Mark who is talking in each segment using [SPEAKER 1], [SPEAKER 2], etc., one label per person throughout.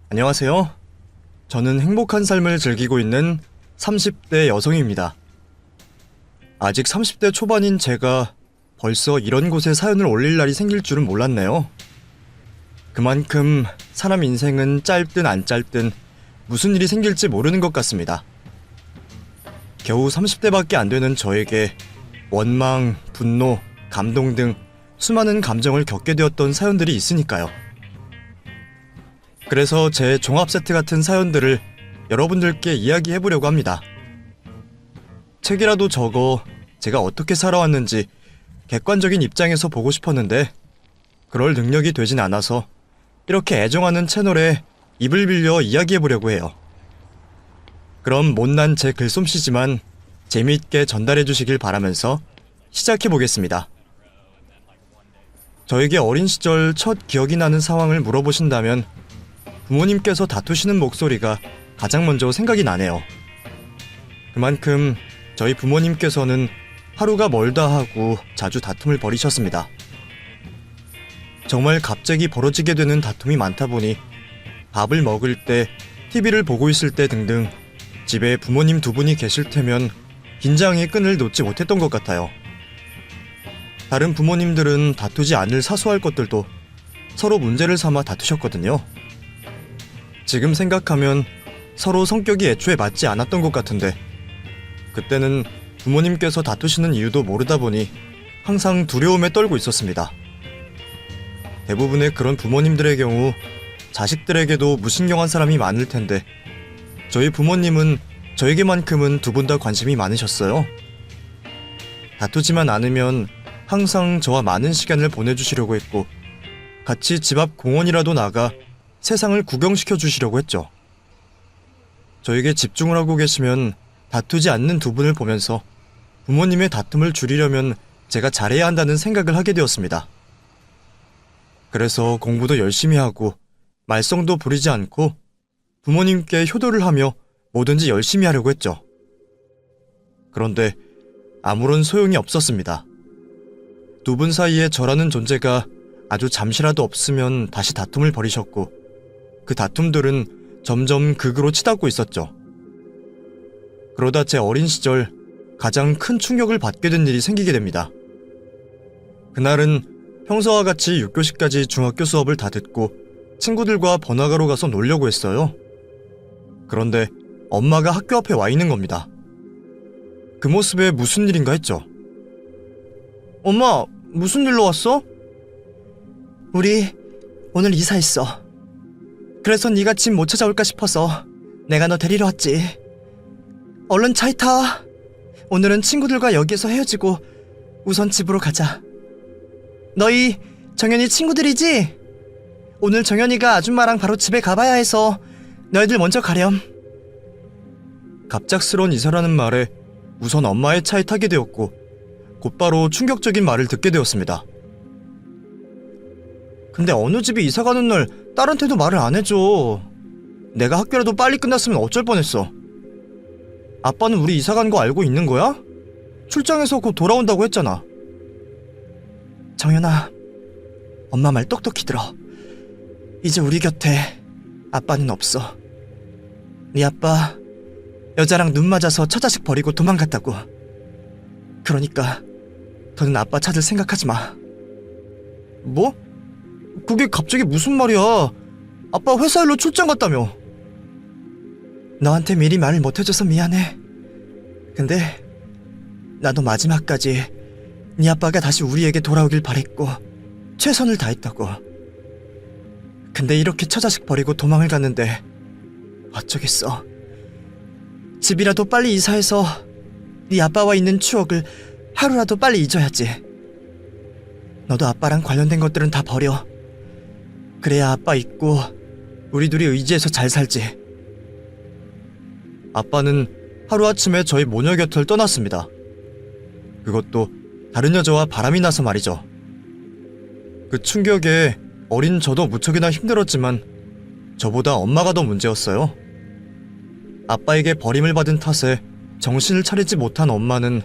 [SPEAKER 1] 안녕하세요. 저는 행복한 삶을 즐기고 있는 30대 여성입니다. 아직 30대 초반인 제가 벌써 이런 곳에 사연을 올릴 날이 생길 줄은 몰랐네요. 그만큼 사람 인생은 짧든 안 짧든 무슨 일이 생길지 모르는 것 같습니다. 겨우 30대밖에 안 되는 저에게 원망, 분노, 감동 등 수많은 감정을 겪게 되었던 사연들이 있으니까요. 그래서 제 종합 세트 같은 사연들을 여러분들께 이야기해보려고 합니다. 책이라도 적어 제가 어떻게 살아왔는지 객관적인 입장에서 보고 싶었는데 그럴 능력이 되진 않아서 이렇게 애정하는 채널에 입을 빌려 이야기해보려고 해요. 그럼 못난 제 글솜씨지만 재미있게 전달해주시길 바라면서 시작해보겠습니다. 저에게 어린 시절 첫 기억이 나는 상황을 물어보신다면 부모님께서 다투시는 목소리가 가장 먼저 생각이 나네요. 그만큼 저희 부모님께서는 하루가 멀다 하고 자주 다툼을 벌이셨습니다. 정말 갑자기 벌어지게 되는 다툼이 많다 보니 밥을 먹을 때, TV를 보고 있을 때 등등 집에 부모님 두 분이 계실 테면 긴장의 끈을 놓지 못했던 것 같아요. 다른 부모님들은 다투지 않을 사소할 것들도 서로 문제를 삼아 다투셨거든요. 지금 생각하면 서로 성격이 애초에 맞지 않았던 것 같은데 그때는 부모님께서 다투시는 이유도 모르다 보니 항상 두려움에 떨고 있었습니다. 대부분의 그런 부모님들의 경우 자식들에게도 무신경한 사람이 많을 텐데 저희 부모님은 저에게만큼은 두 분 다 관심이 많으셨어요. 다투지만 않으면 항상 저와 많은 시간을 보내주시려고 했고 같이 집 앞 공원이라도 나가 세상을 구경시켜 주시려고 했죠. 저에게 집중을 하고 계시면 다투지 않는 두 분을 보면서 부모님의 다툼을 줄이려면 제가 잘해야 한다는 생각을 하게 되었습니다. 그래서 공부도 열심히 하고 말썽도 부리지 않고 부모님께 효도를 하며 뭐든지 열심히 하려고 했죠. 그런데 아무런 소용이 없었습니다. 두 분 사이에 저라는 존재가 아주 잠시라도 없으면 다시 다툼을 벌이셨고 그 다툼들은 점점 극으로 치닫고 있었죠. 그러다 제 어린 시절 가장 큰 충격을 받게 된 일이 생기게 됩니다. 그날은 평소와 같이 6교시까지 중학교 수업을 다 듣고 친구들과 번화가로 가서 놀려고 했어요. 그런데 엄마가 학교 앞에 와 있는 겁니다. 그 모습에 무슨 일인가 했죠. 엄마, 무슨 일로 왔어? 우리 오늘 이사했어. 그래서 네가 집 못 찾아올까 싶어서 내가 너 데리러 왔지. 얼른 차에 타. 오늘은 친구들과 여기에서 헤어지고 우선 집으로 가자. 너희 정연이 친구들이지? 오늘 정연이가 아줌마랑 바로 집에 가봐야 해서 너희들 먼저 가렴. 갑작스러운 이사라는 말에 우선 엄마의 차에 타게 되었고 곧바로 충격적인 말을 듣게 되었습니다. 근데 어느 집에 이사 가는 날 딸한테도 말을 안 해줘. 내가 학교라도 빨리 끝났으면 어쩔 뻔했어. 아빠는 우리 이사 간 거 알고 있는 거야? 출장에서 곧 돌아온다고 했잖아. 정연아, 엄마 말 똑똑히 들어. 이제 우리 곁에 아빠는 없어. 네 아빠 여자랑 눈 맞아서 처자식 버리고 도망갔다고. 그러니까 더는 아빠 찾을 생각하지 마. 뭐? 그게 갑자기 무슨 말이야? 아빠 회사 일로 출장 갔다며. 너한테 미리 말을 못해줘서 미안해. 근데 나도 마지막까지 네 아빠가 다시 우리에게 돌아오길 바랬고 최선을 다했다고. 근데 이렇게 처자식 버리고 도망을 갔는데 어쩌겠어. 집이라도 빨리 이사해서 네 아빠와 있는 추억을 하루라도 빨리 잊어야지. 너도 아빠랑 관련된 것들은 다 버려. 그래야 아빠 있고 우리 둘이 의지해서 잘 살지. 아빠는 하루아침에 저희 모녀 곁을 떠났습니다. 그것도 다른 여자와 바람이 나서 말이죠. 그 충격에 어린 저도 무척이나 힘들었지만 저보다 엄마가 더 문제였어요. 아빠에게 버림을 받은 탓에 정신을 차리지 못한 엄마는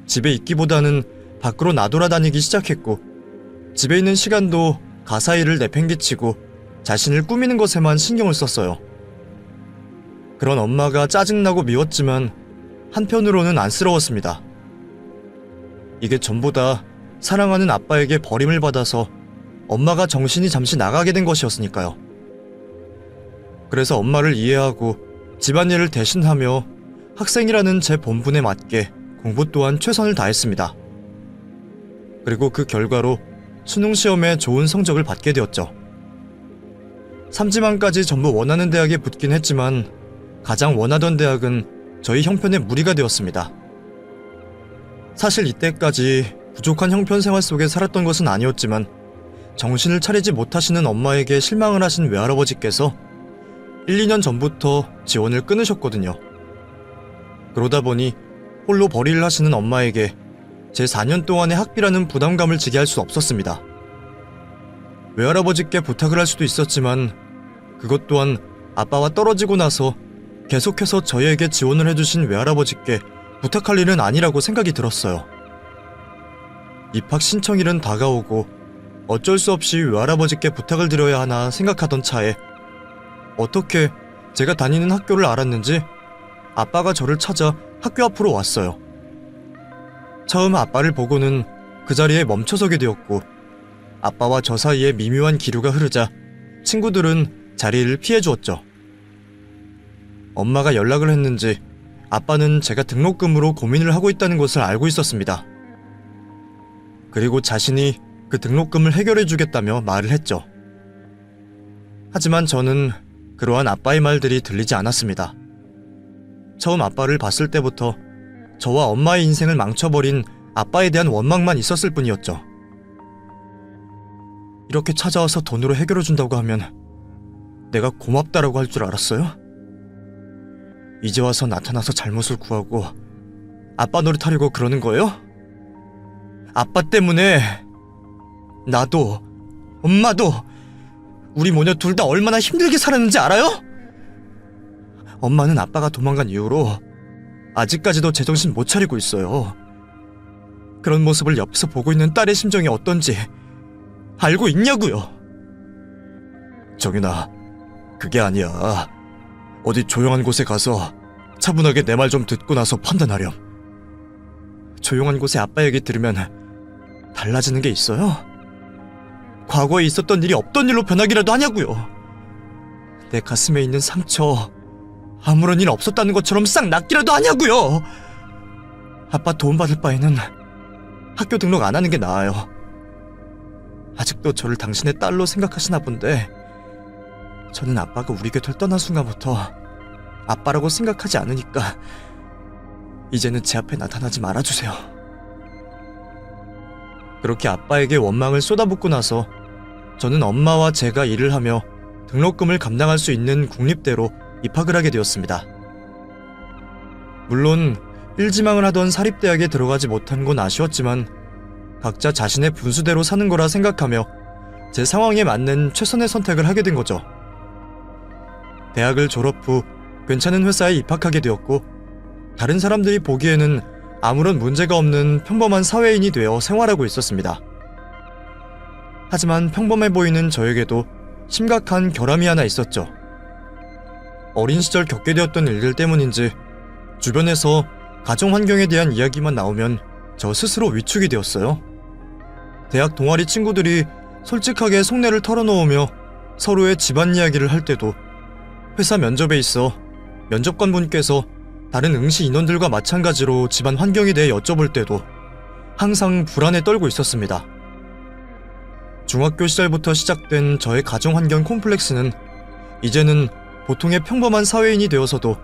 [SPEAKER 1] 집에 있기보다는 밖으로 나돌아다니기 시작했고 집에 있는 시간도 가사일을 내팽개치고 자신을 꾸미는 것에만 신경을 썼어요. 그런 엄마가 짜증나고 미웠지만 한편으로는 안쓰러웠습니다. 이게 전부 다 사랑하는 아빠에게 버림을 받아서 엄마가 정신이 잠시 나가게 된 것이었으니까요. 그래서 엄마를 이해하고 집안일을 대신하며 학생이라는 제 본분에 맞게 공부 또한 최선을 다했습니다. 그리고 그 결과로 수능시험에 좋은 성적을 받게 되었죠. 3지망까지 전부 원하는 대학에 붙긴 했지만 가장 원하던 대학은 저희 형편에 무리가 되었습니다. 사실 이때까지 부족한 형편 생활 속에 살았던 것은 아니었지만 정신을 차리지 못하시는 엄마에게 실망을 하신 외할아버지께서 1, 2년 전부터 지원을 끊으셨거든요. 그러다 보니 홀로 벌이를 하시는 엄마에게 제 4년 동안의 학비라는 부담감을 지게 할 수 없었습니다. 외할아버지께 부탁을 할 수도 있었지만 그것 또한 아빠와 떨어지고 나서 계속해서 저희에게 지원을 해주신 외할아버지께 부탁할 일은 아니라고 생각이 들었어요. 입학 신청일은 다가오고 어쩔 수 없이 외할아버지께 부탁을 드려야 하나 생각하던 차에 어떻게 제가 다니는 학교를 알았는지 아빠가 저를 찾아 학교 앞으로 왔어요. 처음 아빠를 보고는 그 자리에 멈춰서게 되었고 아빠와 저 사이에 미묘한 기류가 흐르자 친구들은 자리를 피해 주었죠. 엄마가 연락을 했는지 아빠는 제가 등록금으로 고민을 하고 있다는 것을 알고 있었습니다. 그리고 자신이 그 등록금을 해결해 주겠다며 말을 했죠. 하지만 저는 그러한 아빠의 말들이 들리지 않았습니다. 처음 아빠를 봤을 때부터 저와 엄마의 인생을 망쳐버린 아빠에 대한 원망만 있었을 뿐이었죠. 이렇게 찾아와서 돈으로 해결해준다고 하면 내가 고맙다라고 할 줄 알았어요? 이제 와서 나타나서 잘못을 구하고 아빠 노릇하려고 그러는 거예요? 아빠 때문에 나도 엄마도 우리 모녀 둘 다 얼마나 힘들게 살았는지 알아요? 엄마는 아빠가 도망간 이후로 아직까지도 제정신 못 차리고 있어요. 그런 모습을 옆에서 보고 있는 딸의 심정이 어떤지 알고 있냐고요. 정윤아, 그게 아니야. 어디 조용한 곳에 가서 차분하게 내 말 좀 듣고 나서 판단하렴. 조용한 곳에 아빠 얘기 들으면 달라지는 게 있어요? 과거에 있었던 일이 없던 일로 변하기라도 하냐고요. 내 가슴에 있는 상처 아무런 일 없었다는 것처럼 싹 낫기라도 하냐고요. 아빠 도움받을 바에는 학교 등록 안 하는 게 나아요. 아직도 저를 당신의 딸로 생각하시나 본데 저는 아빠가 우리 곁을 떠난 순간부터 아빠라고 생각하지 않으니까 이제는 제 앞에 나타나지 말아주세요. 그렇게 아빠에게 원망을 쏟아붓고 나서 저는 엄마와 제가 일을 하며 등록금을 감당할 수 있는 국립대로 입학을 하게 되었습니다. 물론 1지망을 하던 사립대학에 들어가지 못한 건 아쉬웠지만 각자 자신의 분수대로 사는 거라 생각하며 제 상황에 맞는 최선의 선택을 하게 된 거죠. 대학을 졸업 후 괜찮은 회사에 입학하게 되었고 다른 사람들이 보기에는 아무런 문제가 없는 평범한 사회인이 되어 생활하고 있었습니다. 하지만 평범해 보이는 저에게도 심각한 결함이 하나 있었죠. 어린 시절 겪게 되었던 일들 때문인지 주변에서 가정 환경에 대한 이야기만 나오면 저 스스로 위축이 되었어요. 대학 동아리 친구들이 솔직하게 속내를 털어놓으며 서로의 집안 이야기를 할 때도 회사 면접에 있어 면접관분께서 다른 응시 인원들과 마찬가지로 집안 환경에 대해 여쭤볼 때도 항상 불안에 떨고 있었습니다. 중학교 시절부터 시작된 저의 가정 환경 콤플렉스는 이제는 보통의 평범한 사회인이 되어서도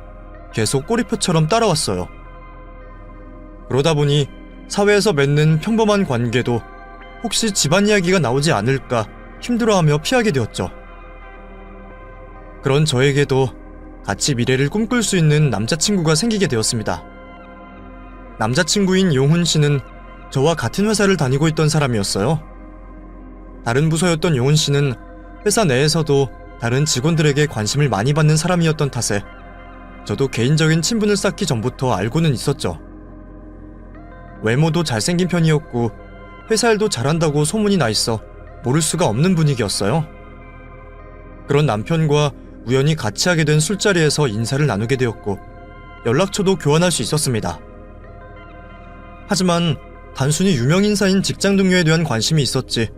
[SPEAKER 1] 계속 꼬리표처럼 따라왔어요. 그러다 보니 사회에서 맺는 평범한 관계도 혹시 집안 이야기가 나오지 않을까 힘들어하며 피하게 되었죠. 그런 저에게도 같이 미래를 꿈꿀 수 있는 남자친구가 생기게 되었습니다. 남자친구인 용훈 씨는 저와 같은 회사를 다니고 있던 사람이었어요. 다른 부서였던 용훈 씨는 회사 내에서도 다른 직원들에게 관심을 많이 받는 사람이었던 탓에 저도 개인적인 친분을 쌓기 전부터 알고는 있었죠. 외모도 잘생긴 편이었고 회사 일도 잘한다고 소문이 나 있어 모를 수가 없는 분위기였어요. 그런 남편과 우연히 같이 하게 된 술자리에서 인사를 나누게 되었고 연락처도 교환할 수 있었습니다. 하지만 단순히 유명인사인 직장 동료에 대한 관심이 있었지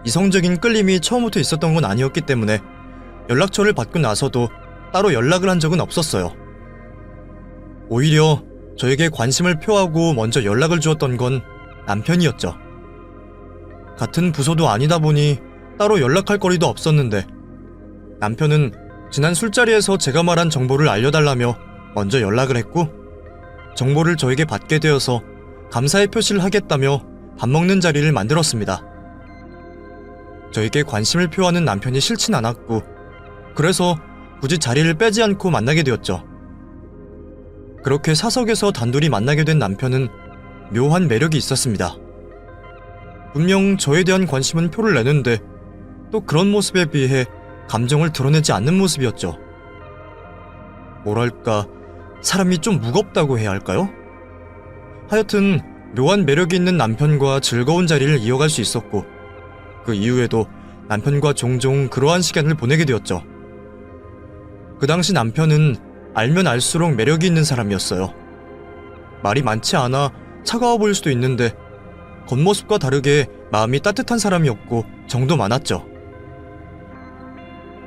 [SPEAKER 1] 이성적인 끌림이 처음부터 있었던 건 아니었기 때문에 연락처를 받고 나서도 따로 연락을 한 적은 없었어요. 오히려 저에게 관심을 표하고 먼저 연락을 주었던 건 남편이었죠. 같은 부서도 아니다 보니 따로 연락할 거리도 없었는데 남편은 지난 술자리에서 제가 말한 정보를 알려달라며 먼저 연락을 했고 정보를 저에게 받게 되어서 감사의 표시를 하겠다며 밥 먹는 자리를 만들었습니다. 저에게 관심을 표하는 남편이 싫진 않았고 그래서 굳이 자리를 빼지 않고 만나게 되었죠. 그렇게 사석에서 단둘이 만나게 된 남편은 묘한 매력이 있었습니다. 분명 저에 대한 관심은 표를 내는데 또 그런 모습에 비해 감정을 드러내지 않는 모습이었죠. 뭐랄까, 사람이 좀 무겁다고 해야 할까요? 하여튼 묘한 매력이 있는 남편과 즐거운 자리를 이어갈 수 있었고 그 이후에도 남편과 종종 그러한 시간을 보내게 되었죠. 그 당시 남편은 알면 알수록 매력이 있는 사람이었어요. 말이 많지 않아 차가워 보일 수도 있는데 겉모습과 다르게 마음이 따뜻한 사람이었고 정도 많았죠.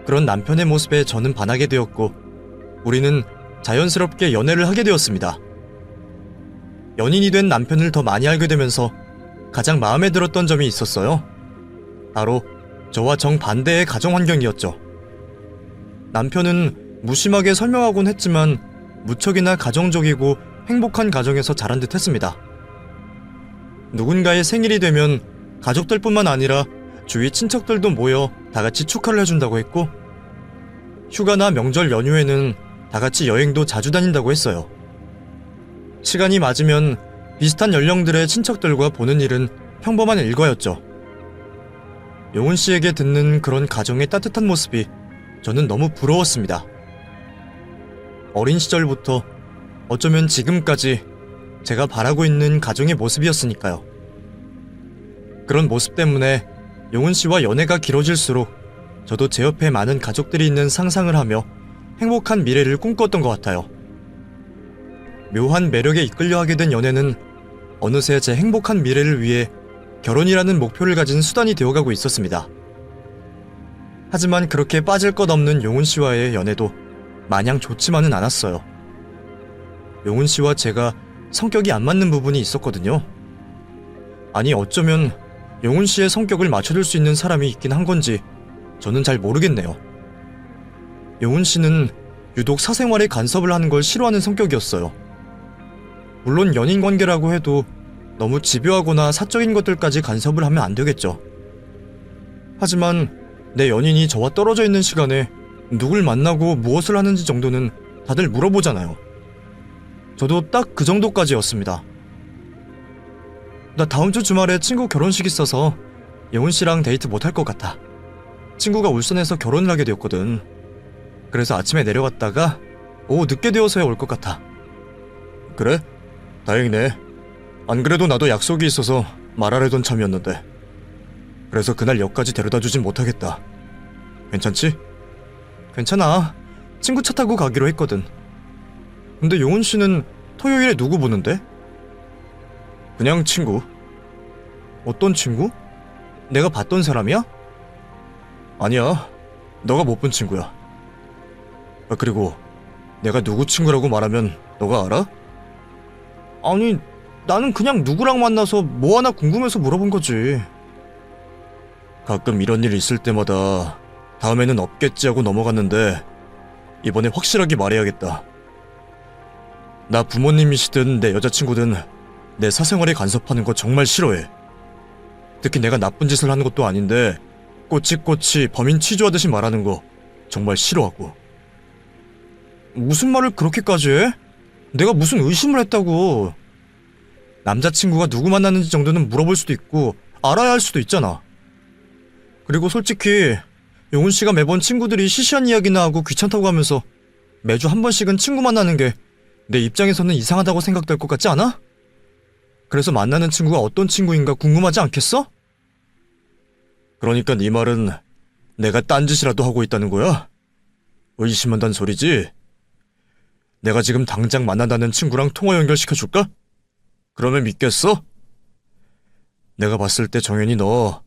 [SPEAKER 1] 그런 남편의 모습에 저는 반하게 되었고 우리는 자연스럽게 연애를 하게 되었습니다. 연인이 된 남편을 더 많이 알게 되면서 가장 마음에 들었던 점이 있었어요. 바로 저와 정반대의 가정 환경이었죠. 남편은 무심하게 설명하곤 했지만 무척이나 가정적이고 행복한 가정에서 자란 듯 했습니다. 누군가의 생일이 되면 가족들뿐만 아니라 주위 친척들도 모여 다같이 축하를 해준다고 했고 휴가나 명절 연휴에는 다같이 여행도 자주 다닌다고 했어요. 시간이 맞으면 비슷한 연령들의 친척들과 보는 일은 평범한 일과였죠. 용훈 씨에게 듣는 그런 가정의 따뜻한 모습이 저는 너무 부러웠습니다. 어린 시절부터 어쩌면 지금까지 제가 바라고 있는 가정의 모습이었으니까요. 그런 모습 때문에 용훈 씨와 연애가 길어질수록 저도 제 옆에 많은 가족들이 있는 상상을 하며 행복한 미래를 꿈꿨던 것 같아요. 묘한 매력에 이끌려 하게 된 연애는 어느새 제 행복한 미래를 위해 결혼이라는 목표를 가진 수단이 되어가고 있었습니다. 하지만 그렇게 빠질 것 없는 용훈 씨와의 연애도 마냥 좋지만은 않았어요. 용훈 씨와 제가 성격이 안 맞는 부분이 있었거든요. 아니 어쩌면 용훈 씨의 성격을 맞춰줄 수 있는 사람이 있긴 한 건지 저는 잘 모르겠네요. 용훈 씨는 유독 사생활에 간섭을 하는 걸 싫어하는 성격이었어요. 물론 연인 관계라고 해도 너무 집요하거나 사적인 것들까지 간섭을 하면 안 되겠죠. 하지만 내 연인이 저와 떨어져 있는 시간에 누굴 만나고 무엇을 하는지 정도는 다들 물어보잖아요. 저도 딱 그 정도까지였습니다. 나 다음 주 주말에 친구 결혼식 있어서 예훈 씨랑 데이트 못할 것 같아. 친구가 울산에서 결혼을 하게 되었거든. 그래서 아침에 내려갔다가 오후 늦게 되어서야 올 것 같아. 그래? 다행이네. 안 그래도 나도 약속이 있어서 말하려던 참이었는데. 그래서 그날 역까지 데려다 주진 못하겠다. 괜찮지? 괜찮아. 친구 차 타고 가기로 했거든. 근데 용훈 씨는 토요일에 누구 보는데? 그냥 친구. 어떤 친구? 내가 봤던 사람이야? 아니야. 너가 못 본 친구야. 아, 그리고 내가 누구 친구라고 말하면 너가 알아? 아니, 나는 그냥 누구랑 만나서 뭐 하나 궁금해서 물어본 거지. 가끔 이런 일 있을 때마다 다음에는 없겠지 하고 넘어갔는데 이번에 확실하게 말해야겠다. 나 부모님이시든 내 여자친구든 내 사생활에 간섭하는 거 정말 싫어해. 특히 내가 나쁜 짓을 하는 것도 아닌데 꼬치꼬치 범인 취조하듯이 말하는 거 정말 싫어하고. 무슨 말을 그렇게까지 해? 내가 무슨 의심을 했다고. 남자친구가 누구 만났는지 정도는 물어볼 수도 있고 알아야 할 수도 있잖아. 그리고 솔직히 용훈 씨가 매번 친구들이 시시한 이야기나 하고 귀찮다고 하면서 매주 한 번씩은 친구 만나는 게 내 입장에서는 이상하다고 생각될 것 같지 않아? 그래서 만나는 친구가 어떤 친구인가 궁금하지 않겠어? 그러니까 네 말은 내가 딴짓이라도 하고 있다는 거야? 의심한단 소리지? 내가 지금 당장 만난다는 친구랑 통화 연결시켜줄까? 그러면 믿겠어? 내가 봤을 때 정연이 너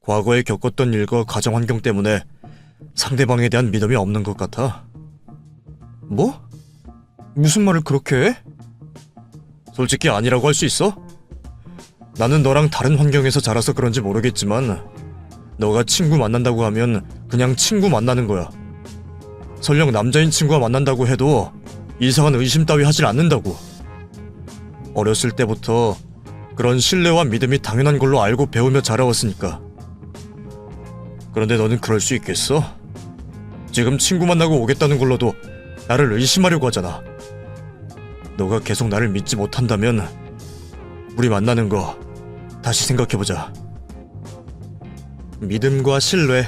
[SPEAKER 1] 과거에 겪었던 일과 가정 환경 때문에 상대방에 대한 믿음이 없는 것 같아. 뭐? 무슨 말을 그렇게 해? 솔직히 아니라고 할 수 있어? 나는 너랑 다른 환경에서 자라서 그런지 모르겠지만 너가 친구 만난다고 하면 그냥 친구 만나는 거야. 설령 남자인 친구와 만난다고 해도 이상한 의심 따위 하질 않는다고. 어렸을 때부터 그런 신뢰와 믿음이 당연한 걸로 알고 배우며 자라왔으니까. 그런데 너는 그럴 수 있겠어? 지금 친구 만나고 오겠다는 걸로도 나를 의심하려고 하잖아. 너가 계속 나를 믿지 못한다면 우리 만나는 거 다시 생각해보자. 믿음과 신뢰,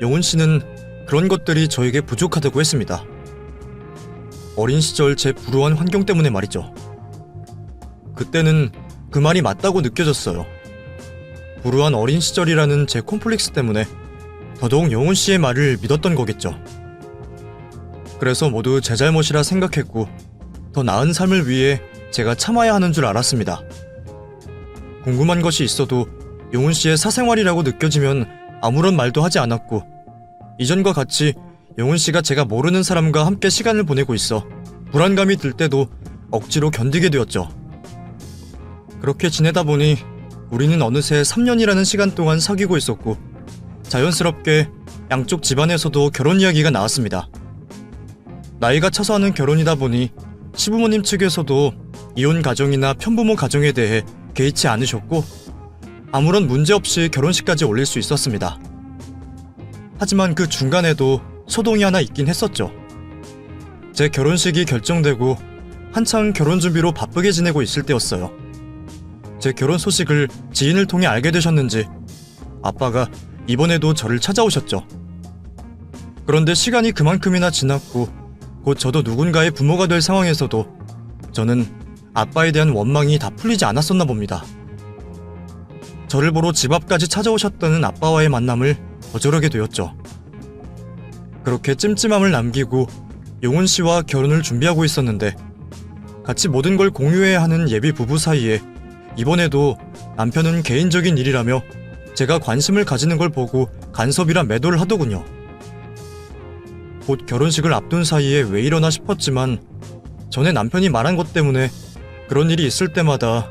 [SPEAKER 1] 용훈 씨는 그런 것들이 저에게 부족하다고 했습니다. 어린 시절 제 불우한 환경 때문에 말이죠. 그때는 그 말이 맞다고 느껴졌어요. 불우한 어린 시절이라는 제 콤플렉스 때문에 더더욱 용훈 씨의 말을 믿었던 거겠죠. 그래서 모두 제 잘못이라 생각했고 더 나은 삶을 위해 제가 참아야 하는 줄 알았습니다. 궁금한 것이 있어도 용훈 씨의 사생활이라고 느껴지면 아무런 말도 하지 않았고 이전과 같이 용훈 씨가 제가 모르는 사람과 함께 시간을 보내고 있어 불안감이 들 때도 억지로 견디게 되었죠. 그렇게 지내다 보니 우리는 어느새 3년이라는 시간 동안 사귀고 있었고 자연스럽게 양쪽 집안에서도 결혼 이야기가 나왔습니다. 나이가 차서 하는 결혼이다 보니 시부모님 측에서도 이혼 가정이나 편부모 가정에 대해 개의치 않으셨고 아무런 문제 없이 결혼식까지 올릴 수 있었습니다. 하지만 그 중간에도 소동이 하나 있긴 했었죠. 제 결혼식이 결정되고 한창 결혼 준비로 바쁘게 지내고 있을 때였어요. 제 결혼 소식을 지인을 통해 알게 되셨는지 아빠가 이번에도 저를 찾아오셨죠. 그런데 시간이 그만큼이나 지났고 곧 저도 누군가의 부모가 될 상황에서도 저는 아빠에 대한 원망이 다 풀리지 않았었나 봅니다. 저를 보러 집 앞까지 찾아오셨다는 아빠와의 만남을 거절하게 되었죠. 그렇게 찜찜함을 남기고 용훈 씨와 결혼을 준비하고 있었는데 같이 모든 걸 공유해야 하는 예비 부부 사이에 이번에도 남편은 개인적인 일이라며 제가 관심을 가지는 걸 보고 간섭이라 매도를 하더군요. 곧 결혼식을 앞둔 사이에 왜 이러나 싶었지만 전에 남편이 말한 것 때문에 그런 일이 있을 때마다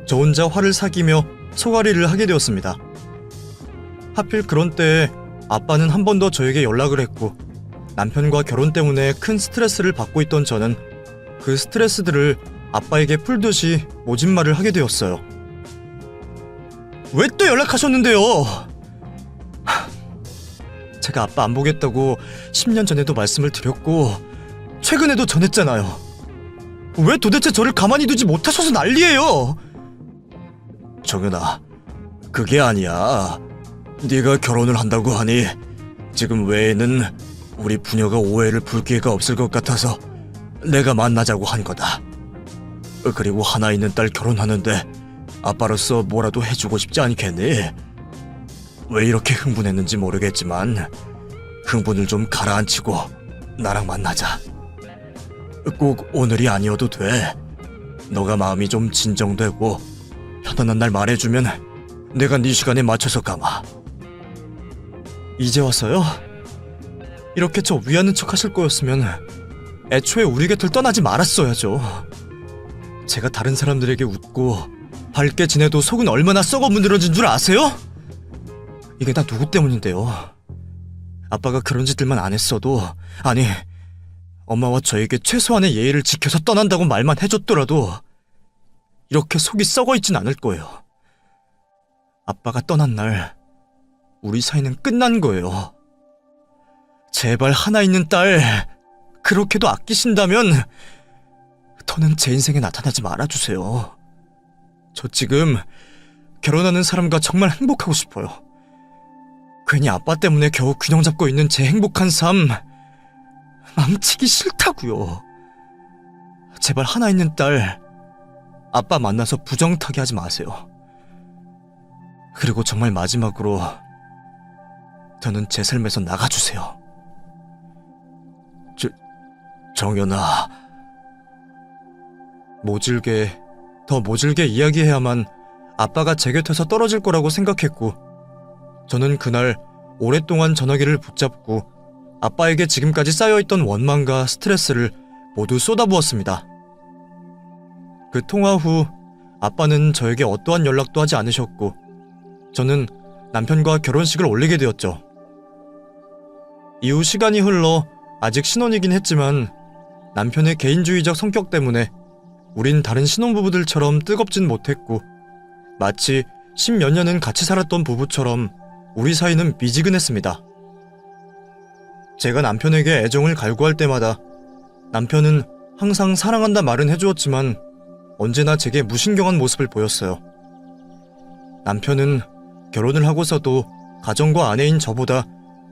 [SPEAKER 1] 저 혼자 화를 사귀며 소가리를 하게 되었습니다. 하필 그런 때에 아빠는 한 번 더 저에게 연락을 했고 남편과 결혼 때문에 큰 스트레스를 받고 있던 저는 그 스트레스들을 아빠에게 풀듯이 모진 말을 하게 되었어요. 왜 또 연락하셨는데요? 제가 아빠 안 보겠다고 10년 전에도 말씀을 드렸고 최근에도 전했잖아요. 왜 도대체 저를 가만히 두지 못하셔서 난리예요? 정연아, 그게 아니야. 네가 결혼을 한다고 하니 지금 외에는 우리 부녀가 오해를 풀 기회가 없을 것 같아서 내가 만나자고 한 거다. 그리고 하나 있는 딸 결혼하는데 아빠로서 뭐라도 해주고 싶지 않겠니? 왜 이렇게 흥분했는지 모르겠지만 흥분을 좀 가라앉히고 나랑 만나자. 꼭 오늘이 아니어도 돼. 너가 마음이 좀 진정되고 편안한 날 말해주면 내가 네 시간에 맞춰서 가마. 이제 와서요? 이렇게 저 위하는 척 하실 거였으면 애초에 우리 곁을 떠나지 말았어야죠. 제가 다른 사람들에게 웃고 밝게 지내도 속은 얼마나 썩어 문드러진 줄 아세요? 이게 다 누구 때문인데요? 아빠가 그런 짓들만 안 했어도, 아니, 엄마와 저에게 최소한의 예의를 지켜서 떠난다고 말만 해줬더라도 이렇게 속이 썩어 있진 않을 거예요. 아빠가 떠난 날 우리 사이는 끝난 거예요. 제발 하나 있는 딸 그렇게도 아끼신다면 더는 제 인생에 나타나지 말아주세요. 저 지금 결혼하는 사람과 정말 행복하고 싶어요. 괜히 아빠 때문에 겨우 균형 잡고 있는 제 행복한 삶 망치기 싫다고요. 제발 하나 있는 딸 아빠 만나서 부정타기 하지 마세요. 그리고 정말 마지막으로 더는 제 삶에서 나가주세요. 정연아. 더 모질게 이야기해야만 아빠가 제 곁에서 떨어질 거라고 생각했고, 저는 그날 오랫동안 전화기를 붙잡고 아빠에게 지금까지 쌓여있던 원망과 스트레스를 모두 쏟아부었습니다. 그 통화 후 아빠는 저에게 어떠한 연락도 하지 않으셨고, 저는 남편과 결혼식을 올리게 되었죠. 이후 시간이 흘러 아직 신혼이긴 했지만 남편의 개인주의적 성격 때문에 우린 다른 신혼부부들처럼 뜨겁진 못했고, 마치 10몇 년은 같이 살았던 부부처럼 우리 사이는 미지근했습니다. 제가 남편에게 애정을 갈구할 때마다 남편은 항상 사랑한다 말은 해주었지만 언제나 제게 무신경한 모습을 보였어요. 남편은 결혼을 하고서도 가정과 아내인 저보다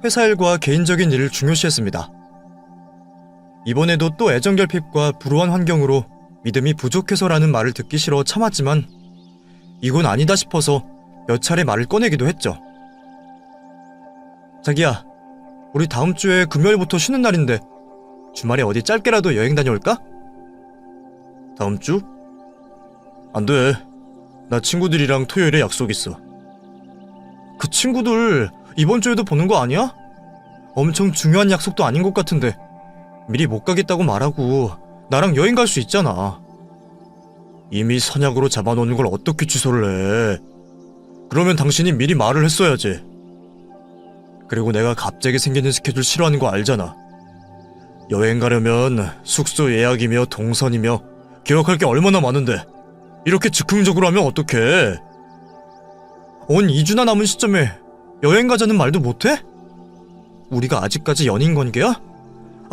[SPEAKER 1] 회사 일과 개인적인 일을 중요시했습니다. 이번에도 또 애정결핍과 불우한 환경으로 믿음이 부족해서라는 말을 듣기 싫어 참았지만 이건 아니다 싶어서 몇 차례 말을 꺼내기도 했죠. 자기야, 우리 다음 주에 금요일부터 쉬는 날인데 주말에 어디 짧게라도 여행 다녀올까? 다음 주? 안 돼. 나 친구들이랑 토요일에 약속 있어. 그 친구들 이번 주에도 보는 거 아니야? 엄청 중요한 약속도 아닌 것 같은데 미리 못 가겠다고 말하고 나랑 여행 갈 수 있잖아. 이미 선약으로 잡아놓는 걸 어떻게 취소를 해? 그러면 당신이 미리 말을 했어야지. 그리고 내가 갑자기 생기는 스케줄 싫어하는 거 알잖아. 여행 가려면 숙소 예약이며 동선이며 기억할 게 얼마나 많은데 이렇게 즉흥적으로 하면 어떡해? 온 2주나 남은 시점에 여행 가자는 말도 못해? 우리가 아직까지 연인 관계야?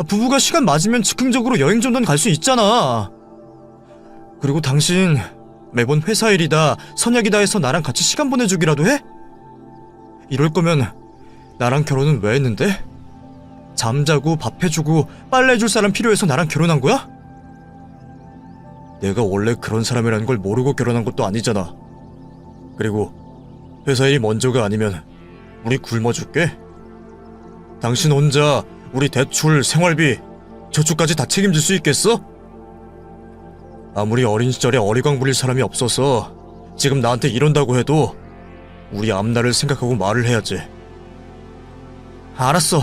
[SPEAKER 1] 부부가 시간 맞으면 즉흥적으로 여행 정도는 갈 수 있잖아. 그리고 당신 매번 회사 일이다 선약이다 해서 나랑 같이 시간 보내주기라도 해? 이럴 거면 나랑 결혼은 왜 했는데? 잠자고 밥 해주고 빨래 해줄 사람 필요해서 나랑 결혼한 거야? 내가 원래 그런 사람이라는 걸 모르고 결혼한 것도 아니잖아. 그리고 회사 일이 먼저가 아니면 우리 굶어줄게? 당신 혼자 우리 대출, 생활비, 저축까지 다 책임질 수 있겠어? 아무리 어린 시절에 어리광 부릴 사람이 없어서 지금 나한테 이런다고 해도 우리 앞날을 생각하고 말을 해야지. 알았어.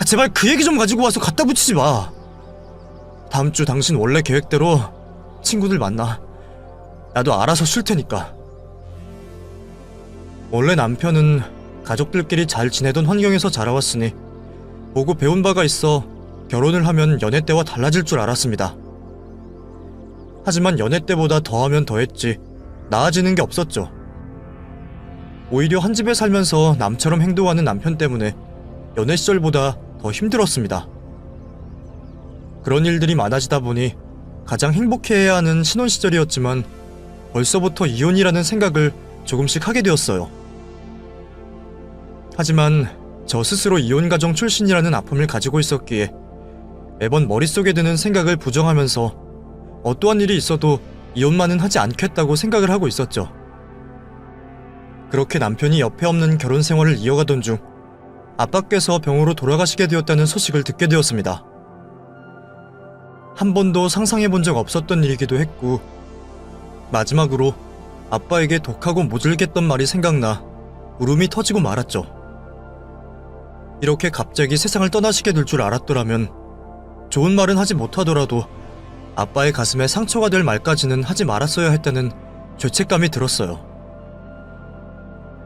[SPEAKER 1] 제발 그 얘기 좀 가지고 와서 갖다 붙이지 마. 다음 주 당신 원래 계획대로 친구들 만나. 나도 알아서 쉴 테니까. 원래 남편은 가족들끼리 잘 지내던 환경에서 자라왔으니 보고 배운 바가 있어 결혼을 하면 연애 때와 달라질 줄 알았습니다. 하지만 연애 때보다 더하면 더했지 나아지는 게 없었죠. 오히려 한 집에 살면서 남처럼 행동하는 남편 때문에 연애 시절보다 더 힘들었습니다. 그런 일들이 많아지다 보니 가장 행복해해야 하는 신혼 시절이었지만 벌써부터 이혼이라는 생각을 조금씩 하게 되었어요. 하지만 저 스스로 이혼 가정 출신이라는 아픔을 가지고 있었기에 매번 머릿속에 드는 생각을 부정하면서 어떠한 일이 있어도 이혼만은 하지 않겠다고 생각을 하고 있었죠. 그렇게 남편이 옆에 없는 결혼 생활을 이어가던 중 아빠께서 병으로 돌아가시게 되었다는 소식을 듣게 되었습니다. 한 번도 상상해본 적 없었던 일이기도 했고 마지막으로 아빠에게 독하고 모질겠던 말이 생각나 울음이 터지고 말았죠. 이렇게 갑자기 세상을 떠나시게 될 줄 알았더라면 좋은 말은 하지 못하더라도 아빠의 가슴에 상처가 될 말까지는 하지 말았어야 했다는 죄책감이 들었어요.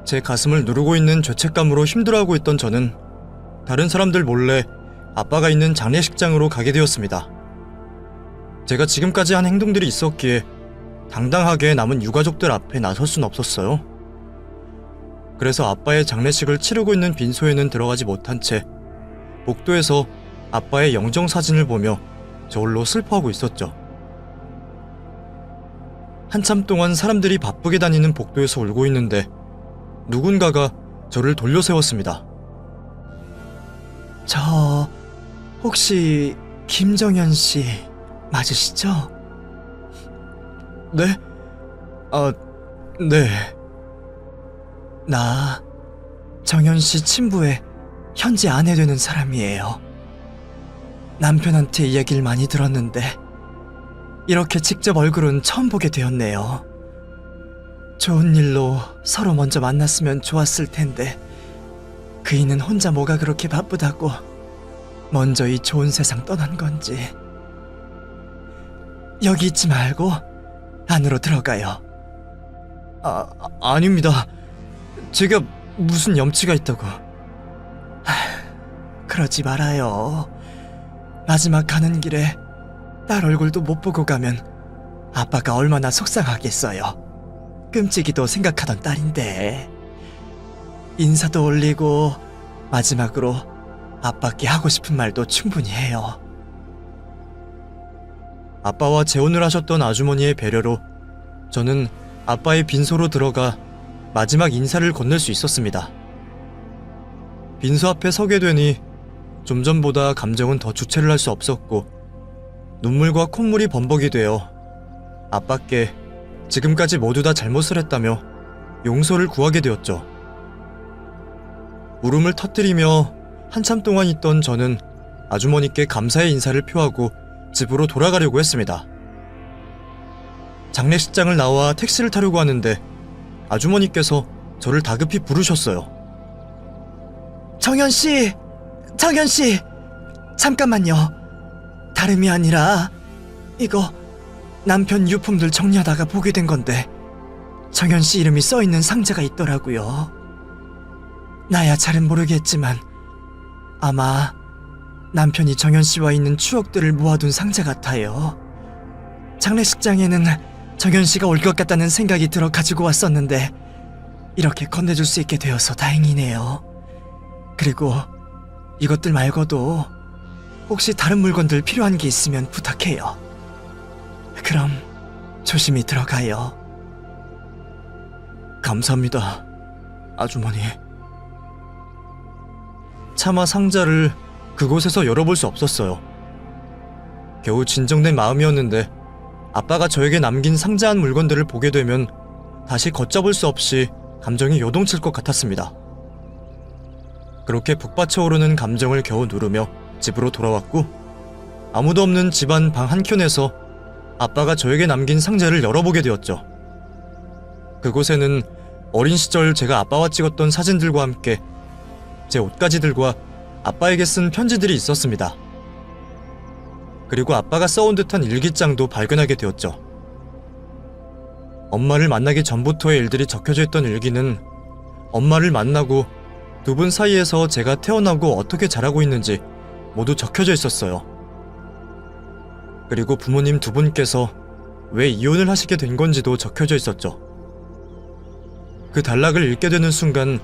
[SPEAKER 1] 제 가슴을 누르고 있는 죄책감으로 힘들어하고 있던 저는 다른 사람들 몰래 아빠가 있는 장례식장으로 가게 되었습니다. 제가 지금까지 한 행동들이 있었기에 당당하게 남은 유가족들 앞에 나설 순 없었어요. 그래서 아빠의 장례식을 치르고 있는 빈소에는 들어가지 못한 채 복도에서 아빠의 영정사진을 보며 저홀로 슬퍼하고 있었죠. 한참 동안 사람들이 바쁘게 다니는 복도에서 울고 있는데 누군가가 저를 돌려세웠습니다. 저 혹시 김정현 씨 맞으시죠? 네? 네. 나 정현 씨 친부의 현재 아내 되는 사람이에요. 남편한테 이야기를 많이 들었는데 이렇게 직접 얼굴은 처음 보게 되었네요. 좋은 일로 서로 먼저 만났으면 좋았을 텐데 그이는 혼자 뭐가 그렇게 바쁘다고 먼저 이 좋은 세상 떠난 건지. 여기 있지 말고 안으로 들어가요. 아닙니다. 제가 무슨 염치가 있다고. 그러지 말아요. 마지막 가는 길에 딸 얼굴도 못 보고 가면 아빠가 얼마나 속상하겠어요. 끔찍이도 생각하던 딸인데. 인사도 올리고 마지막으로 아빠께 하고 싶은 말도 충분히 해요. 아빠와 재혼을 하셨던 아주머니의 배려로 저는 아빠의 빈소로 들어가 마지막 인사를 건넬 수 있었습니다. 빈소 앞에 서게 되니 좀 전보다 감정은 더 주체를 할 수 없었고 눈물과 콧물이 범벅이 되어 아빠께 지금까지 모두 다 잘못을 했다며 용서를 구하게 되었죠. 울음을 터뜨리며 한참 동안 있던 저는 아주머니께 감사의 인사를 표하고 집으로 돌아가려고 했습니다. 장례식장을 나와 택시를 타려고 하는데 아주머니께서 저를 다급히 부르셨어요. 정현씨! 정현씨! 잠깐만요. 다름이 아니라 이거 남편 유품들 정리하다가 보게 된 건데 정현씨 이름이 써있는 상자가 있더라고요. 나야 잘은 모르겠지만 아마 남편이 정현씨와 있는 추억들을 모아둔 상자 같아요. 장례식장에는 정현씨가 올 것 같다는 생각이 들어 가지고 왔었는데 이렇게 건네줄 수 있게 되어서 다행이네요. 그리고 이것들 말고도 혹시 다른 물건들 필요한 게 있으면 부탁해요. 그럼 조심히 들어가요. 감사합니다, 아주머니. 차마 상자를 그곳에서 열어볼 수 없었어요. 겨우 진정된 마음이었는데 아빠가 저에게 남긴 상자한 물건들을 보게 되면 다시 걷잡을 수 없이 감정이 요동칠 것 같았습니다. 그렇게 북받쳐 오르는 감정을 겨우 누르며 집으로 돌아왔고 아무도 없는 집안 방 한켠에서 아빠가 저에게 남긴 상자를 열어보게 되었죠. 그곳에는 어린 시절 제가 아빠와 찍었던 사진들과 함께 제 옷가지들과 아빠에게 쓴 편지들이 있었습니다. 그리고 아빠가 써온 듯한 일기장도 발견하게 되었죠. 엄마를 만나기 전부터의 일들이 적혀져 있던 일기는 엄마를 만나고 두 분 사이에서 제가 태어나고 어떻게 자라고 있는지 모두 적혀져 있었어요. 그리고 부모님 두 분께서 왜 이혼을 하시게 된 건지도 적혀져 있었죠. 그 단락을 읽게 되는 순간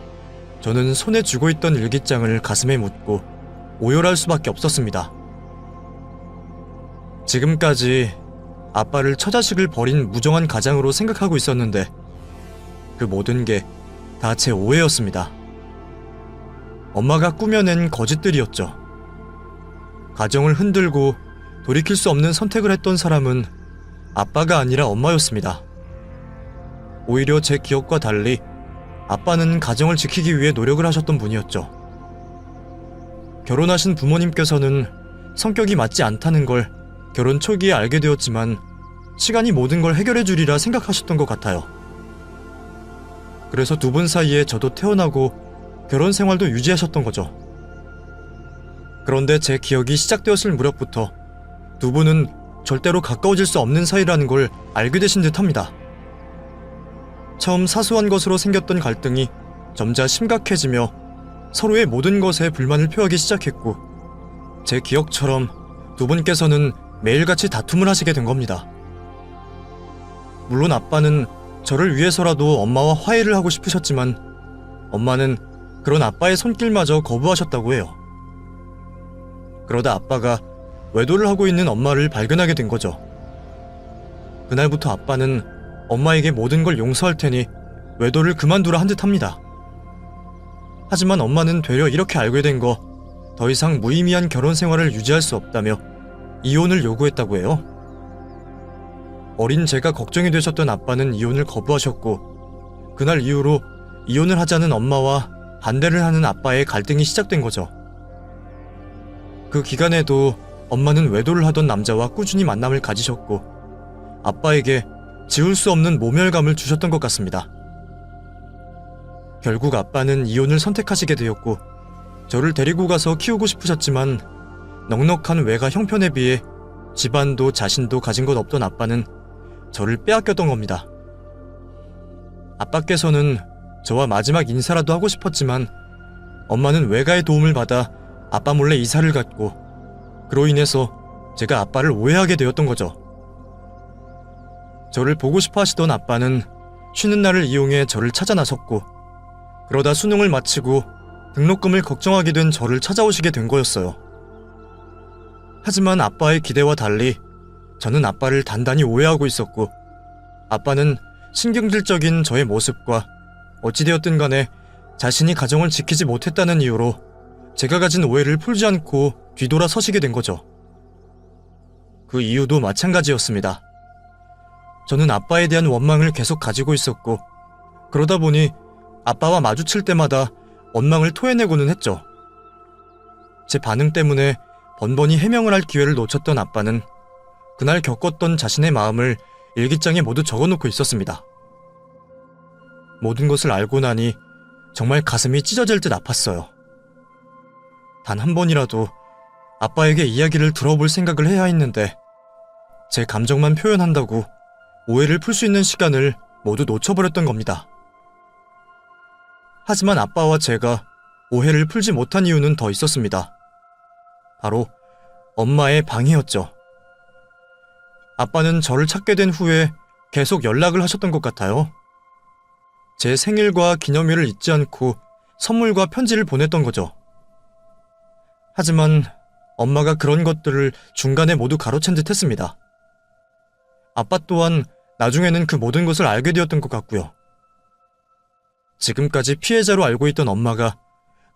[SPEAKER 1] 저는 손에 쥐고 있던 일기장을 가슴에 묻고 오열할 수밖에 없었습니다. 지금까지 아빠를 처자식을 버린 무정한 가장으로 생각하고 있었는데 그 모든 게 다 제 오해였습니다. 엄마가 꾸며낸 거짓들이었죠. 가정을 흔들고 돌이킬 수 없는 선택을 했던 사람은 아빠가 아니라 엄마였습니다. 오히려 제 기억과 달리 아빠는 가정을 지키기 위해 노력을 하셨던 분이었죠. 결혼하신 부모님께서는 성격이 맞지 않다는 걸 결혼 초기에 알게 되었지만 시간이 모든 걸 해결해 주리라 생각하셨던 것 같아요. 그래서 두 분 사이에 저도 태어나고 결혼 생활도 유지하셨던 거죠. 그런데 제 기억이 시작되었을 무렵부터 두 분은 절대로 가까워질 수 없는 사이라는 걸 알게 되신 듯합니다. 처음 사소한 것으로 생겼던 갈등이 점차 심각해지며 서로의 모든 것에 불만을 표하기 시작했고 제 기억처럼 두 분께서는 매일같이 다툼을 하시게 된 겁니다. 물론 아빠는 저를 위해서라도 엄마와 화해를 하고 싶으셨지만 엄마는 그런 아빠의 손길마저 거부하셨다고 해요. 그러다 아빠가 외도를 하고 있는 엄마를 발견하게 된 거죠. 그날부터 아빠는 엄마에게 모든 걸 용서할 테니 외도를 그만두라 한 듯합니다. 하지만 엄마는 되려 이렇게 알게 된 거 더 이상 무의미한 결혼 생활을 유지할 수 없다며 이혼을 요구했다고 해요. 어린 제가 걱정이 되셨던 아빠는 이혼을 거부하셨고 그날 이후로 이혼을 하자는 엄마와 반대를 하는 아빠의 갈등이 시작된 거죠. 그 기간에도 엄마는 외도를 하던 남자와 꾸준히 만남을 가지셨고 아빠에게 지울 수 없는 모멸감을 주셨던 것 같습니다. 결국 아빠는 이혼을 선택하시게 되었고 저를 데리고 가서 키우고 싶으셨지만 넉넉한 외가 형편에 비해 집안도 자신도 가진 것 없던 아빠는 저를 빼앗겼던 겁니다. 아빠께서는 저와 마지막 인사라도 하고 싶었지만 엄마는 외가의 도움을 받아 아빠 몰래 이사를 갔고 그로 인해서 제가 아빠를 오해하게 되었던 거죠. 저를 보고 싶어 하시던 아빠는 쉬는 날을 이용해 저를 찾아 나섰고 그러다 수능을 마치고 등록금을 걱정하게 된 저를 찾아오시게 된 거였어요. 하지만 아빠의 기대와 달리 저는 아빠를 단단히 오해하고 있었고 아빠는 신경질적인 저의 모습과 어찌되었든 간에 자신이 가정을 지키지 못했다는 이유로 제가 가진 오해를 풀지 않고 뒤돌아 서시게 된 거죠. 그 이유도 마찬가지였습니다. 저는 아빠에 대한 원망을 계속 가지고 있었고 그러다 보니 아빠와 마주칠 때마다 원망을 토해내고는 했죠. 제 반응 때문에 번번이 해명을 할 기회를 놓쳤던 아빠는 그날 겪었던 자신의 마음을 일기장에 모두 적어놓고 있었습니다. 모든 것을 알고 나니 정말 가슴이 찢어질 듯 아팠어요. 단 한 번이라도 아빠에게 이야기를 들어볼 생각을 해야 했는데 제 감정만 표현한다고 오해를 풀 수 있는 시간을 모두 놓쳐버렸던 겁니다. 하지만 아빠와 제가 오해를 풀지 못한 이유는 더 있었습니다. 바로 엄마의 방해였죠. 아빠는 저를 찾게 된 후에 계속 연락을 하셨던 것 같아요. 제 생일과 기념일을 잊지 않고 선물과 편지를 보냈던 거죠. 하지만 엄마가 그런 것들을 중간에 모두 가로챈 듯 했습니다. 아빠 또한 나중에는 그 모든 것을 알게 되었던 것 같고요. 지금까지 피해자로 알고 있던 엄마가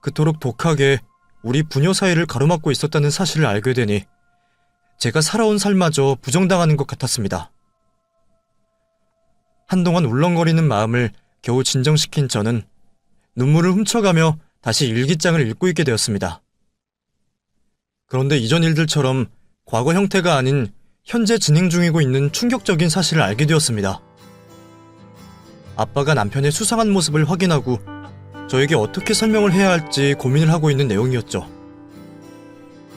[SPEAKER 1] 그토록 독하게 우리 부녀 사이를 가로막고 있었다는 사실을 알게 되니 제가 살아온 삶마저 부정당하는 것 같았습니다. 한동안 울렁거리는 마음을 겨우 진정시킨 저는 눈물을 훔쳐가며 다시 일기장을 읽고 있게 되었습니다. 그런데 이전 일들처럼 과거 형태가 아닌 현재 진행 중이고 있는 충격적인 사실을 알게 되었습니다. 아빠가 남편의 수상한 모습을 확인하고 저에게 어떻게 설명을 해야 할지 고민을 하고 있는 내용이었죠.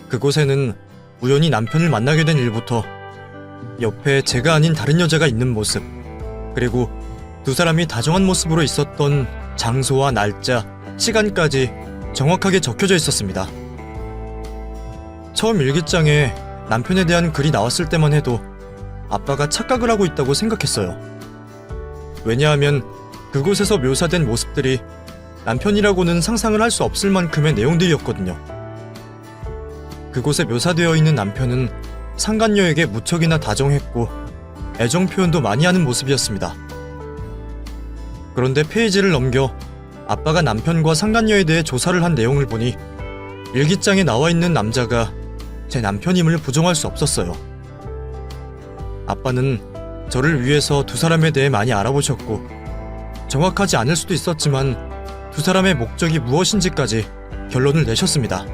[SPEAKER 1] 그곳에는 우연히 남편을 만나게 된 일부터 옆에 제가 아닌 다른 여자가 있는 모습, 그리고 두 사람이 다정한 모습으로 있었던 장소와 날짜, 시간까지 정확하게 적혀져 있었습니다. 처음 일기장에 남편에 대한 글이 나왔을 때만 해도 아빠가 착각을 하고 있다고 생각했어요. 왜냐하면 그곳에서 묘사된 모습들이 남편이라고는 상상을 할 수 없을 만큼의 내용들이었거든요. 그곳에 묘사되어 있는 남편은 상간녀에게 무척이나 다정했고 애정 표현도 많이 하는 모습이었습니다. 그런데 페이지를 넘겨 아빠가 남편과 상간녀에 대해 조사를 한 내용을 보니 일기장에 나와 있는 남자가 제 남편임을 부정할 수 없었어요. 아빠는 저를 위해서 두 사람에 대해 많이 알아보셨고 정확하지 않을 수도 있었지만 두 사람의 목적이 무엇인지까지 결론을 내셨습니다.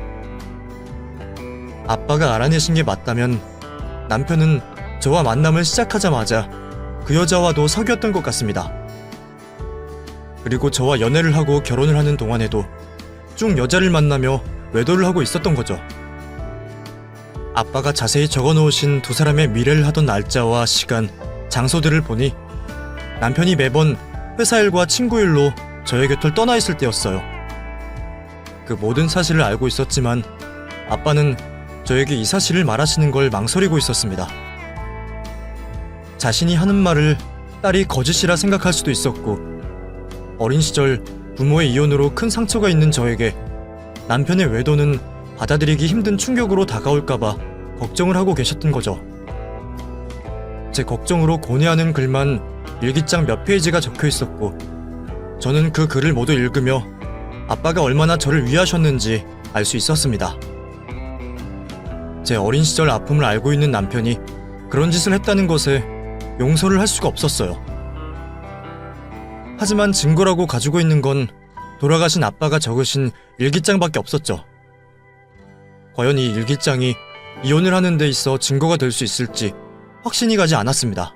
[SPEAKER 1] 아빠가 알아내신 게 맞다면 남편은 저와 만남을 시작하자마자 그 여자와도 사귀었던 것 같습니다. 그리고 저와 연애를 하고 결혼을 하는 동안에도 쭉 여자를 만나며 외도를 하고 있었던 거죠. 아빠가 자세히 적어놓으신 두 사람의 미래를 하던 날짜와 시간, 장소들을 보니 남편이 매번 회사 일과 친구 일로 저의 곁을 떠나 있을 때였어요. 그 모든 사실을 알고 있었지만 아빠는 저에게 이 사실을 말하시는 걸 망설이고 있었습니다. 자신이 하는 말을 딸이 거짓이라 생각할 수도 있었고 어린 시절 부모의 이혼으로 큰 상처가 있는 저에게 남편의 외도는 받아들이기 힘든 충격으로 다가올까봐 걱정을 하고 계셨던 거죠. 제 걱정으로 고뇌하는 글만 일기장 몇 페이지가 적혀 있었고 저는 그 글을 모두 읽으며 아빠가 얼마나 저를 위하셨는지 알 수 있었습니다. 제 어린 시절 아픔을 알고 있는 남편이 그런 짓을 했다는 것에 용서를 할 수가 없었어요. 하지만 증거라고 가지고 있는 건 돌아가신 아빠가 적으신 일기장밖에 없었죠. 과연 이 일기장이 이혼을 하는 데 있어 증거가 될 수 있을지 확신이 가지 않았습니다.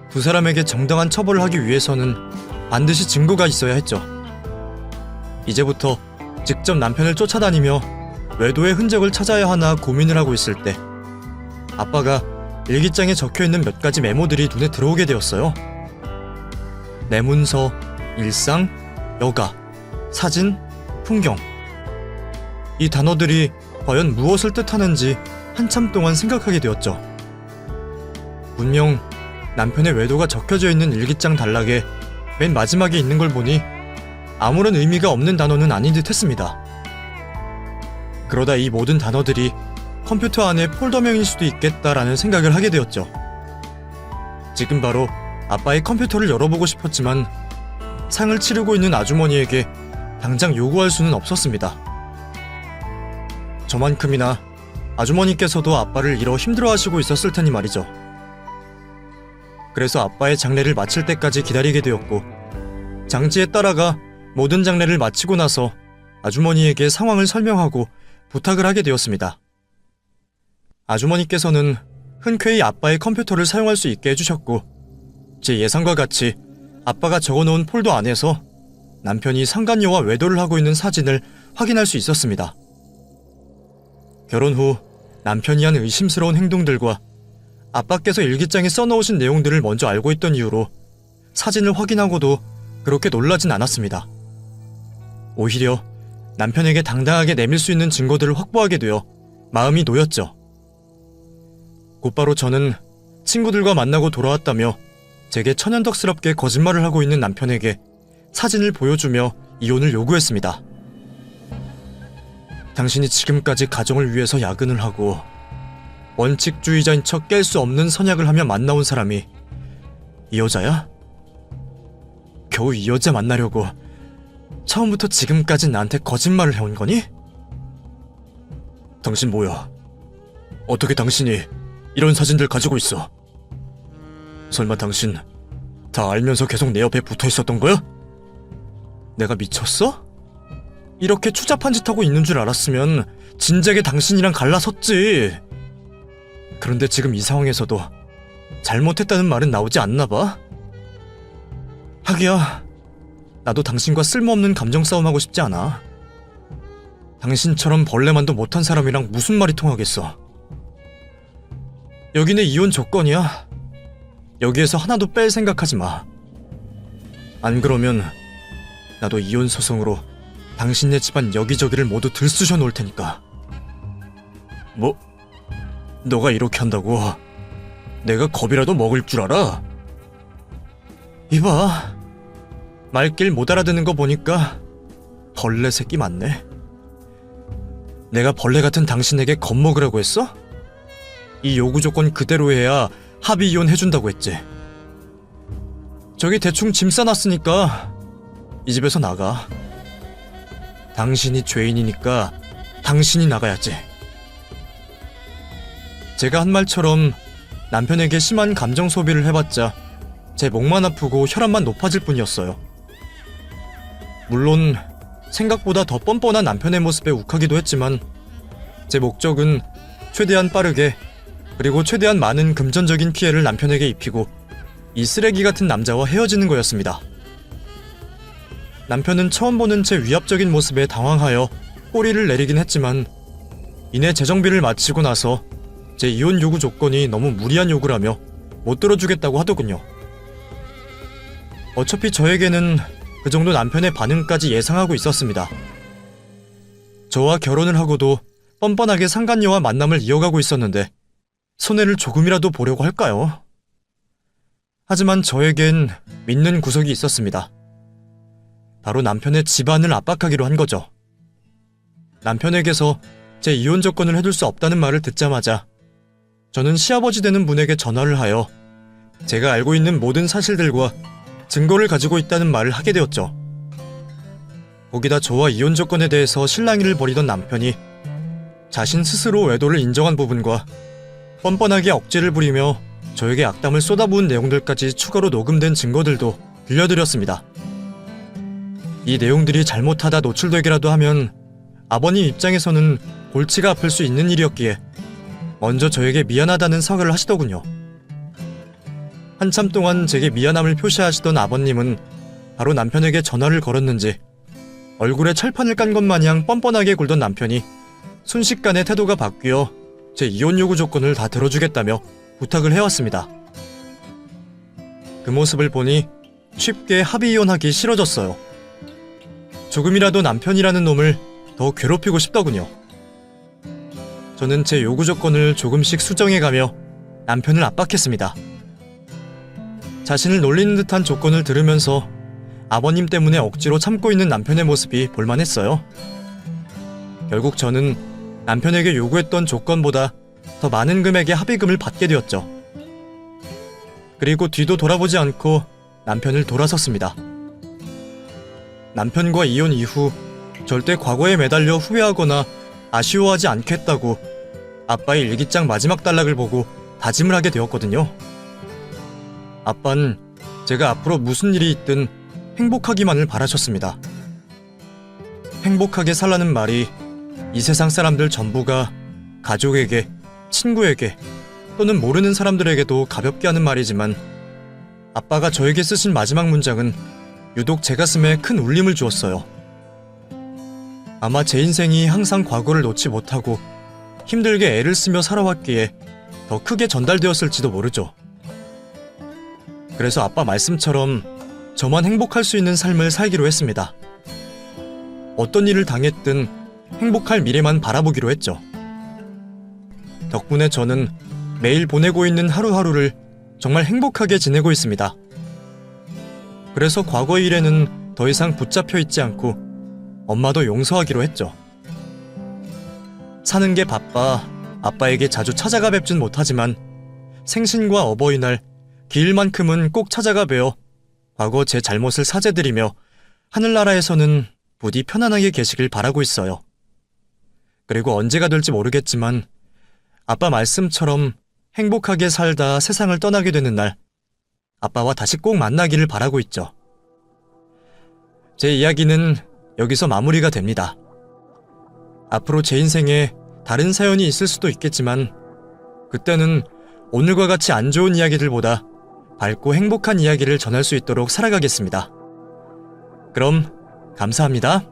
[SPEAKER 1] 두 사람에게 정당한 처벌을 하기 위해서는 반드시 증거가 있어야 했죠. 이제부터 직접 남편을 쫓아다니며 외도의 흔적을 찾아야 하나 고민을 하고 있을 때 아빠가 일기장에 적혀있는 몇 가지 메모들이 눈에 들어오게 되었어요. 내 문서, 일상, 여가, 사진, 풍경. 이 단어들이 과연 무엇을 뜻하는지 한참 동안 생각하게 되었죠. 분명 남편의 외도가 적혀져 있는 일기장 단락에 맨 마지막에 있는 걸 보니 아무런 의미가 없는 단어는 아닌 듯 했습니다. 그러다 이 모든 단어들이 컴퓨터 안에 폴더명일 수도 있겠다라는 생각을 하게 되었죠. 지금 바로 아빠의 컴퓨터를 열어보고 싶었지만 상을 치르고 있는 아주머니에게 당장 요구할 수는 없었습니다. 저만큼이나 아주머니께서도 아빠를 잃어 힘들어하시고 있었을 테니 말이죠. 그래서 아빠의 장례를 마칠 때까지 기다리게 되었고 장지에 따라가 모든 장례를 마치고 나서 아주머니에게 상황을 설명하고 부탁을 하게 되었습니다. 아주머니께서는 흔쾌히 아빠의 컴퓨터를 사용할 수 있게 해주셨고 제 예상과 같이 아빠가 적어놓은 폴더 안에서 남편이 상간녀와 외도를 하고 있는 사진을 확인할 수 있었습니다. 결혼 후 남편이 한 의심스러운 행동들과 아빠께서 일기장에 써놓으신 내용들을 먼저 알고 있던 이유로 사진을 확인하고도 그렇게 놀라진 않았습니다. 오히려 남편에게 당당하게 내밀 수 있는 증거들을 확보하게 되어 마음이 놓였죠. 곧바로 저는 친구들과 만나고 돌아왔다며 제게 천연덕스럽게 거짓말을 하고 있는 남편에게 사진을 보여주며 이혼을 요구했습니다. 당신이 지금까지 가정을 위해서 야근을 하고 원칙주의자인 척 깰 수 없는 선약을 하며 만나온 사람이 이 여자야? 겨우 이 여자 만나려고 처음부터 지금까지 나한테 거짓말을 해온 거니? 당신 뭐야? 어떻게 당신이 이런 사진들 가지고 있어? 설마 당신 다 알면서 계속 내 옆에 붙어 있었던 거야? 내가 미쳤어? 이렇게 추잡한 짓 하고 있는 줄 알았으면 진작에 당신이랑 갈라섰지. 그런데 지금 이 상황에서도 잘못했다는 말은 나오지 않나 봐? 하기야, 나도 당신과 쓸모없는 감정 싸움하고 싶지 않아. 당신처럼 벌레만도 못한 사람이랑 무슨 말이 통하겠어. 여기 내 이혼 조건이야. 여기에서 하나도 뺄 생각하지 마. 안 그러면 나도 이혼 소송으로 당신네 집안 여기저기를 모두 들쑤셔 놓을 테니까. 뭐? 너가 이렇게 한다고 내가 겁이라도 먹을 줄 알아? 이봐, 말길 못 알아듣는 거 보니까 벌레 새끼 맞네. 내가 벌레 같은 당신에게 겁먹으라고 했어? 이 요구 조건 그대로 해야 합의 이혼 해준다고 했지. 저기 대충 짐 싸놨으니까 이 집에서 나가. 당신이 죄인이니까 당신이 나가야지. 제가 한 말처럼 남편에게 심한 감정 소비를 해봤자 제 목만 아프고 혈압만 높아질 뿐이었어요. 물론 생각보다 더 뻔뻔한 남편의 모습에 욱하기도 했지만 제 목적은 최대한 빠르게 그리고 최대한 많은 금전적인 피해를 남편에게 입히고 이 쓰레기 같은 남자와 헤어지는 거였습니다. 남편은 처음 보는 제 위압적인 모습에 당황하여 꼬리를 내리긴 했지만 이내 재정비를 마치고 나서 제 이혼 요구 조건이 너무 무리한 요구라며 못 들어주겠다고 하더군요. 어차피 저에게는 그 정도 남편의 반응까지 예상하고 있었습니다. 저와 결혼을 하고도 뻔뻔하게 상간녀와 만남을 이어가고 있었는데 손해를 조금이라도 보려고 할까요? 하지만 저에겐 믿는 구석이 있었습니다. 바로 남편의 집안을 압박하기로 한 거죠. 남편에게서 제 이혼 조건을 해줄 수 없다는 말을 듣자마자 저는 시아버지 되는 분에게 전화를 하여 제가 알고 있는 모든 사실들과 증거를 가지고 있다는 말을 하게 되었죠. 거기다 저와 이혼 조건에 대해서 실랑이를 벌이던 남편이 자신 스스로 외도를 인정한 부분과 뻔뻔하게 억지를 부리며 저에게 악담을 쏟아부은 내용들까지 추가로 녹음된 증거들도 들려드렸습니다. 이 내용들이 잘못하다 노출되기라도 하면 아버님 입장에서는 골치가 아플 수 있는 일이었기에 먼저 저에게 미안하다는 사과를 하시더군요. 한참 동안 제게 미안함을 표시하시던 아버님은 바로 남편에게 전화를 걸었는지 얼굴에 철판을 깐 것 마냥 뻔뻔하게 굴던 남편이 순식간에 태도가 바뀌어 제 이혼 요구 조건을 다 들어주겠다며 부탁을 해왔습니다. 그 모습을 보니 쉽게 합의 이혼하기 싫어졌어요. 조금이라도 남편이라는 놈을 더 괴롭히고 싶더군요. 저는 제 요구 조건을 조금씩 수정해가며 남편을 압박했습니다. 자신을 놀리는 듯한 조건을 들으면서 아버님 때문에 억지로 참고 있는 남편의 모습이 볼만했어요. 결국 저는 남편에게 요구했던 조건보다 더 많은 금액의 합의금을 받게 되었죠. 그리고 뒤도 돌아보지 않고 남편을 돌아섰습니다. 남편과 이혼 이후 절대 과거에 매달려 후회하거나 아쉬워하지 않겠다고 아빠의 일기장 마지막 단락을 보고 다짐을 하게 되었거든요. 아빠는 제가 앞으로 무슨 일이 있든 행복하기만을 바라셨습니다. 행복하게 살라는 말이 이 세상 사람들 전부가 가족에게, 친구에게 또는 모르는 사람들에게도 가볍게 하는 말이지만 아빠가 저에게 쓰신 마지막 문장은 유독 제 가슴에 큰 울림을 주었어요. 아마 제 인생이 항상 과거를 놓지 못하고 힘들게 애를 쓰며 살아왔기에 더 크게 전달되었을지도 모르죠. 그래서 아빠 말씀처럼 저만 행복할 수 있는 삶을 살기로 했습니다. 어떤 일을 당했든 행복할 미래만 바라보기로 했죠. 덕분에 저는 매일 보내고 있는 하루하루를 정말 행복하게 지내고 있습니다. 그래서 과거의 일에는 더 이상 붙잡혀 있지 않고 엄마도 용서하기로 했죠. 사는 게 바빠 아빠에게 자주 찾아가 뵙진 못하지만 생신과 어버이날, 기일만큼은 꼭 찾아가 뵈어 과거 제 잘못을 사죄드리며 하늘나라에서는 부디 편안하게 계시길 바라고 있어요. 그리고 언제가 될지 모르겠지만 아빠 말씀처럼 행복하게 살다 세상을 떠나게 되는 날 아빠와 다시 꼭 만나기를 바라고 있죠. 제 이야기는 여기서 마무리가 됩니다. 앞으로 제 인생에 다른 사연이 있을 수도 있겠지만 그때는 오늘과 같이 안 좋은 이야기들보다 밝고 행복한 이야기를 전할 수 있도록 살아가겠습니다. 그럼 감사합니다.